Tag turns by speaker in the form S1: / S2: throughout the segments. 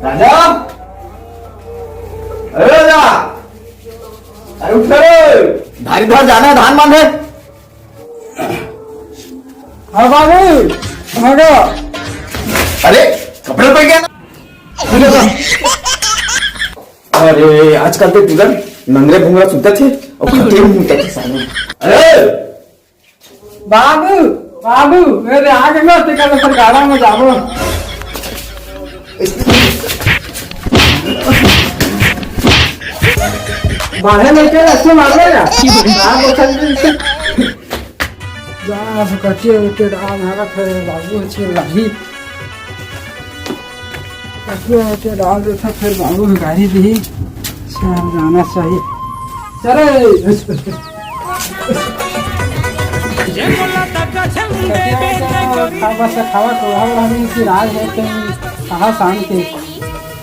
S1: राजा, अरे राजा, अरे उठ रे, धारी धार जाना है, धान बांधे।
S2: हाँ बाबू, भागो।
S1: अरे कपड़े पड़ गया ना। अरे आजकल तो तुझे नंगरे भूंगरा सुनते थे और खतरे में मुंते थे साले। अरे
S2: बाबू, बाबू, मेरे आगे मत निकल, पर गाड़ा में जाओ। बाहर लेके ऐसे मारेगा। बाबू चल जा कच्चे उठे डाल हमारा फिर बाबू अच्छे लाही। कच्चे उठे डाल देता फिर बाबू गाड़ी दी। शाम जाना चाहिए। चले। खावा से खावा तो हम इसी राज है कि कहाँ शाम के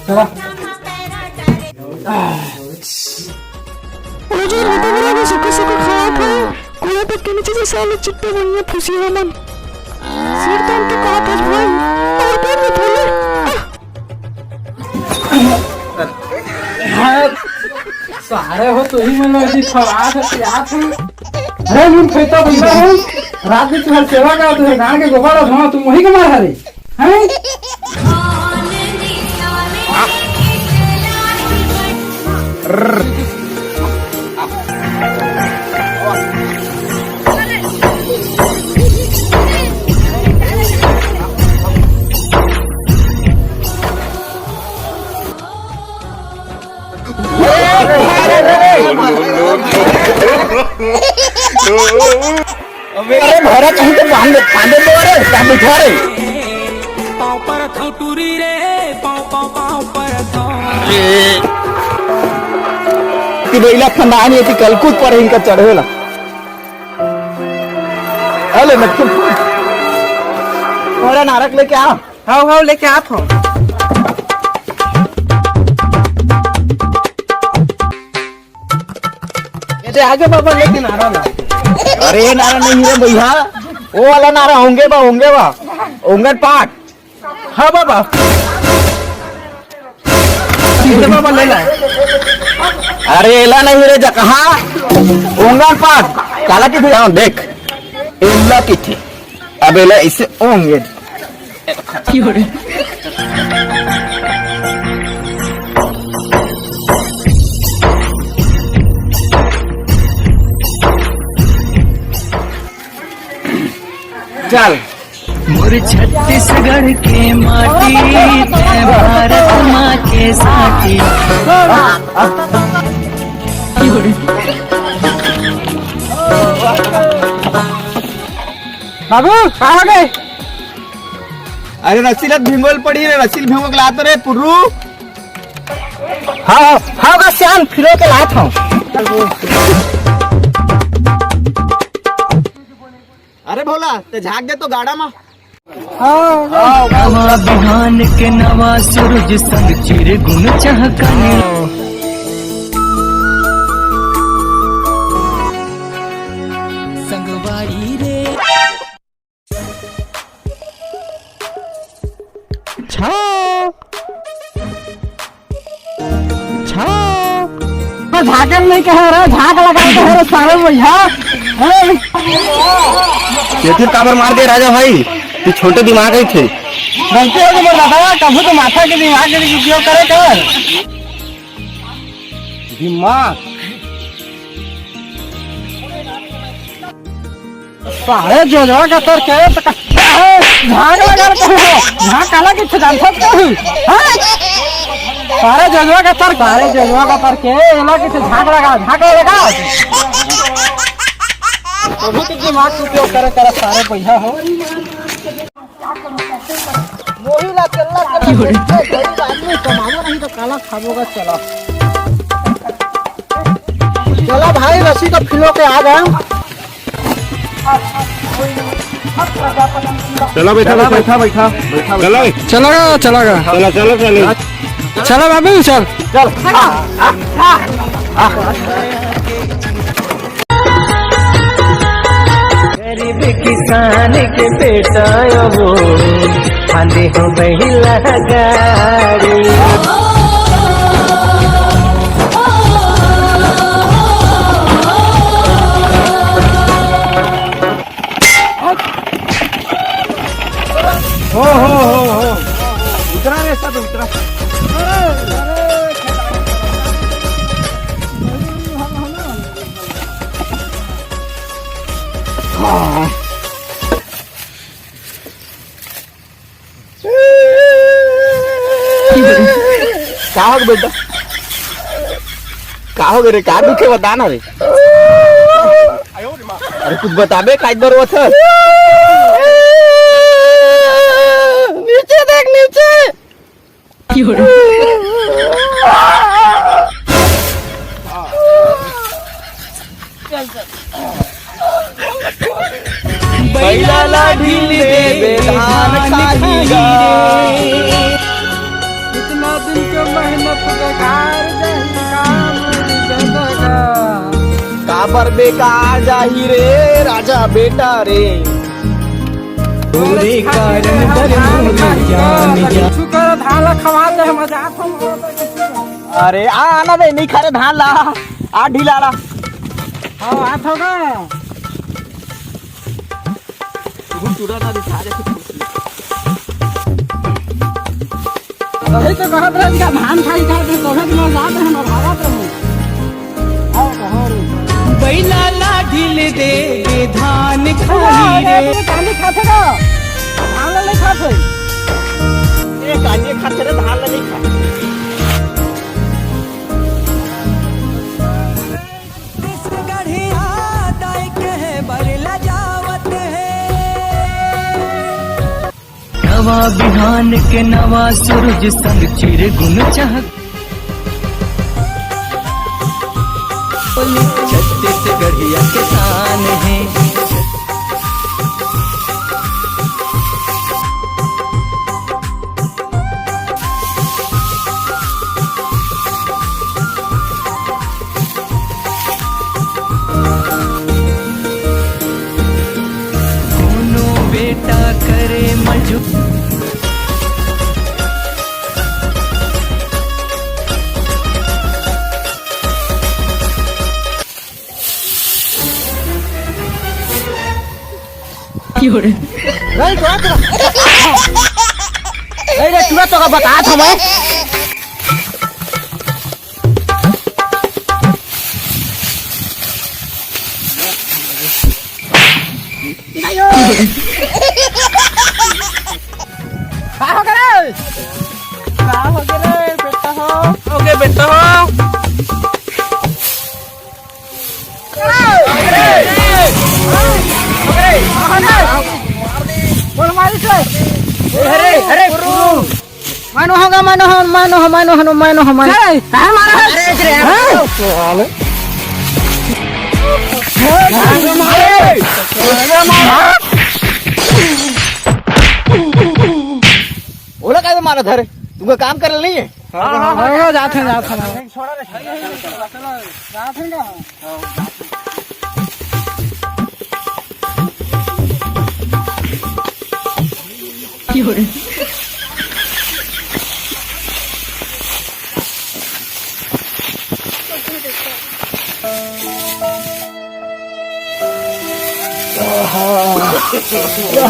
S2: चला
S3: मुझे रात में भी सुखा सुखा खाया था कोई तक के नीचे से साले चिट्टे बनिए फुसी हमन सिर तान के कहा था भाई और पेट में फूले
S2: सारे हो तो ही मन जी थवा से याद है। अरे मुन खेता बंदा हो रात में तुम्हारी सेवा का तो गांव के गोबारा धोना तुम वही कमा रहे हैं।
S1: अरे भरा कहीं तो बांध बांधे तो अरे क्या बिठा रे
S4: पाँव पर थो टूरी रे पाँव पर थो
S1: कि बेला खंडान ये थी कलकुत पर इनका चढ़ेला। अरे नक्की और नारक लेके आ।
S2: हाँ लेके आप हो। ये आगे बाबा लेके नारा ला।
S1: अरे नारा नहीं है भैया, वो वाला नारा होंगे बा ओंगर पाठ।
S2: हाँ बाबा बाबा ले ला।
S1: अरे एला नहीं रे जकहा ओंगर पाठ काला की भैया देख एला की थी अब एला इसे ओंगे चल।
S4: मोर छत्तीसगढ़ के माटी भारत माँ के साथी।
S2: बाबू कहाँ गए?
S1: अरे रसीला भिंगोल पड़ी रे रसील भिंगोल लात रे पुर्रू।
S2: हाँ का श्याम फिरो के लात हूँ।
S1: अरे भोला ते झाग दे तो गाड़ा में।
S4: नवा बिहान के नवा सूरज संग चिर गुण चहकने संगवारी रे
S2: झाकल नहीं कह रहा झाक लगा कह रहा सारे भैया।
S1: ये काबर मार दे राजा भाई तू छोटे दिमाग ही थे।
S2: गलती हो गई दादा कभी तो माथा के दिमाग के उपयोग करे कर
S1: दिमाग
S2: सारे जो का तर के झाग लगा झाग काला के जानता क्यों सारे जजवा का तर के एला के झाग लगा कभी तो दिमाग के उपयोग करे कर सारे भैया हो। मोहिला चलना गरीब आदमी कमाओ नहीं तो काला खाबोगा। चला भाई रस्सी तो फिलो के आ गए।
S1: चलो बैठा
S2: चलो बाबू चल
S5: गरीब किसान के बेटा वो खाली हो महिला गाड़ी।
S1: हो उतरा रे सब उतरा। क्या हो बेटा, क्या हो रे, क्या दुखे बता ना रे। अरे कुछ बताबे काज बरो था। नीचे देख नीचे। बैला ढील दे धान खाही रे।
S2: इतना दिन के मेहनत बेकार जाही काम जगगा।
S1: काबर बेकार जाही रे राजा बेटा रे।
S5: पूरे कारण पर जान जा।
S2: शुक्र धान खवा दे मजाक हम।
S1: अरे आना दे नहीं खरे धान ला आ ढीला ला।
S2: हां हाथ होगा
S1: चूड़ा ना दिखा दे।
S2: वही तो कहत रहे कि धान खाई खा के तोहर में जात है हमर भारत में। आओ कहो रे
S5: बैला ला ढील दे धान खाही रे।
S2: कानी खाते ना धान ले खाते।
S1: ए कानी खाते रे धान ला नहीं खा।
S5: गढ़िया दाई के बरला जावत है। नवा बिहान के नवा सूरज संग चिर गुन चहक। छत्तीसगढ़िया किसान है। दोनों बेटा करे मजूर।
S1: नहीं चुरा नहीं रे चुरा तो का बता था मैं।
S2: ओके बेटा हो बोल मारी से।
S1: अरे अरे
S2: मानो होगा मानो हो मानो हो मानो हो मानो हो मानो हां मारा है
S1: ओला काय मारा धरे तुमको काम कर नहीं है।
S2: हां जाते हैं जाते हैं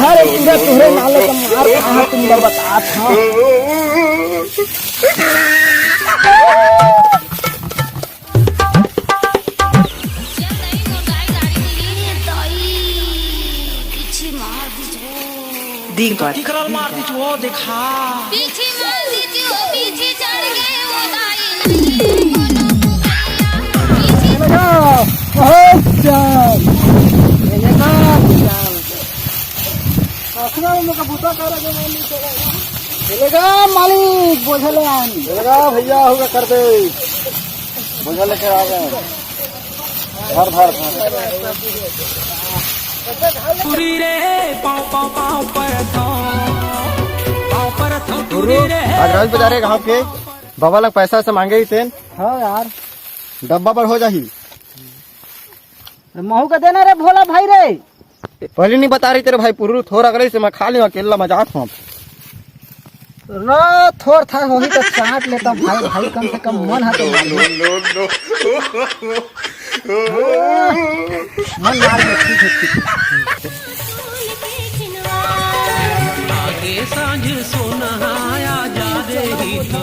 S2: हर पूरा तुहरे नाले का मार कहाँ तुम बता था।
S5: देख बात दिखरल मार दी जो देखा
S6: पीछे मार दीजिए पीछे चढ़ गए वो दाई नहीं
S2: बहुत चाल ये देखो असना में का बूटा कर दे चलेगा मालिक बोझले आन चलेगा भैया होगा कर दे बोझल लेकर आ गए भर भर
S4: टूरी रे पाँव पाँव पाँव पर टूरी रे।
S7: आज राज बाजारे गाँव के बाबा लग पैसा से मांगे ही थे।
S2: हाँ यार
S7: डब्बा पर हो जाही।
S2: महू का देना रे भोला भाई रे
S7: पहले नहीं बता रही तेरे भाई पुरू थोड़ा अगले से मैं खा लिया अकेला मजाक हूँ।
S2: ना थोड़ था वही तो चाट लेता भाई भाई कम से कम मन है तो मन मार ले ठीक है ठीक
S4: आगे सांझ सोना आया जा दे ही तो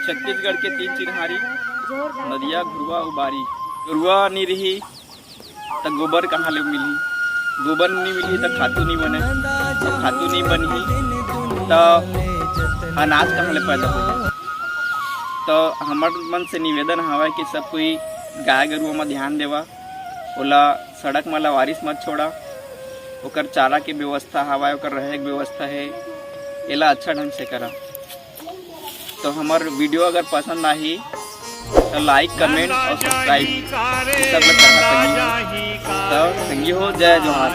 S1: छत्तीसगढ़ के 3 चिन्हारी नदिया घुरुआ उबारी। घुरुआ नहीं रही तो गोबर कहाँ ले मिली, गोबर नहीं मिली तो खातू नहीं बने, तो खातू नहीं बनी तो अनाज कहाँ ले पैदा हो। तो हमार मन से निवेदन हवा कि सब कोई गाय गरुआ में ध्यान देवा, ओला सड़क में वारिस मत छोड़ा, ओकर चारा के व्यवस्था हवा, ओकर रहे के व्यवस्था है, एला अच्छा ढंग से करा। तो हमार वीडियो अगर पसंद आई तो लाइक कमेंट और सब्सक्राइब सब लोग करना चाहिए। तो संगी हो, जय जोहार।